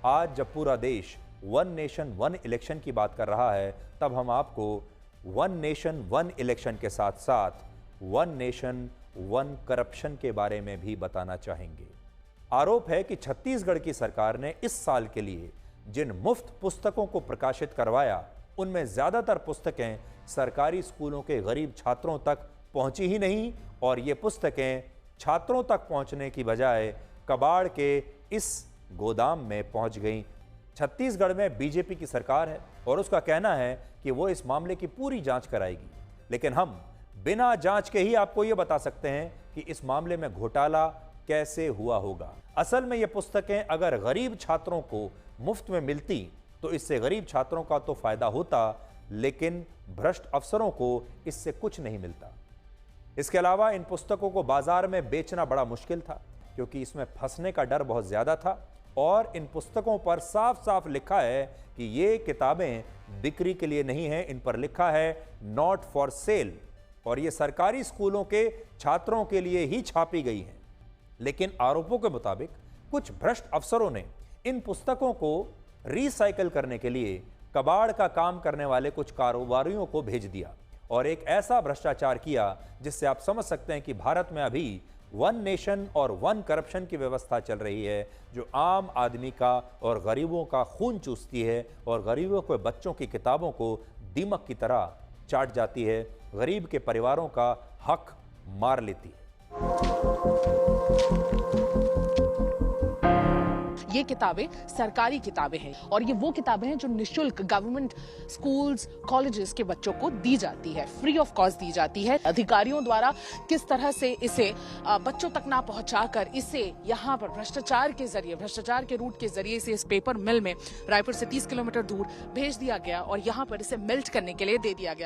आज जब पूरा देश वन नेशन वन इलेक्शन की बात कर रहा है, तब हम आपको वन नेशन वन इलेक्शन के साथ साथ वन नेशन वन करप्शन के बारे में भी बताना चाहेंगे। आरोप है कि छत्तीसगढ़ की सरकार ने इस साल के लिए जिन मुफ्त पुस्तकों को प्रकाशित करवाया, उनमें ज्यादातर पुस्तकें सरकारी स्कूलों के गरीब छात्रों तक पहुंची ही नहीं, और ये पुस्तकें छात्रों तक पहुंचने की बजाय कबाड़ के इस गोदाम में पहुंच गईं। छत्तीसगढ़ में बीजेपी की सरकार है और उसका कहना है कि वो इस मामले की पूरी जांच कराएगी, लेकिन हम बिना जांच के ही आपको ये बता सकते हैं कि इस मामले में घोटाला कैसे हुआ होगा। असल में ये पुस्तकें अगर गरीब छात्रों को मुफ्त में मिलती तो इससे गरीब छात्रों का तो फायदा होता, लेकिन भ्रष्ट अफसरों को इससे कुछ नहीं मिलता। इसके अलावा इन पुस्तकों को बाजार में बेचना बड़ा मुश्किल था, क्योंकि इसमें फंसने का डर बहुत ज्यादा था, और इन पुस्तकों पर साफ साफ लिखा है कि ये किताबें बिक्री के लिए नहीं है, इन पर लिखा है नॉट फॉर सेल, और ये सरकारी स्कूलों के छात्रों के लिए ही छापी गई हैं। लेकिन आरोपों के मुताबिक कुछ भ्रष्ट अफसरों ने इन पुस्तकों को रिसाइकल करने के लिए कबाड़ का काम करने वाले कुछ कारोबारियों को भेज दिया, और एक ऐसा भ्रष्टाचार किया जिससे आप समझ सकते हैं कि भारत में अभी वन नेशन और वन करप्शन की व्यवस्था चल रही है, जो आम आदमी का और गरीबों का खून चूसती है और गरीबों के बच्चों की किताबों को दीमक की तरह चाट जाती है, गरीब के परिवारों का हक मार लेती है। ये किताबें सरकारी किताबें हैं, और ये वो किताबें हैं जो निशुल्क गवर्नमेंट स्कूल्स कॉलेजेस के बच्चों को दी जाती है, फ्री ऑफ कॉस्ट दी जाती है। अधिकारियों द्वारा किस तरह से इसे बच्चों तक ना पहुंचाकर इसे यहाँ पर भ्रष्टाचार के रूट के जरिए से इस पेपर मिल में रायपुर से 30 किलोमीटर दूर भेज दिया गया और यहाँ पर इसे मेल्ट करने के लिए दे दिया गया।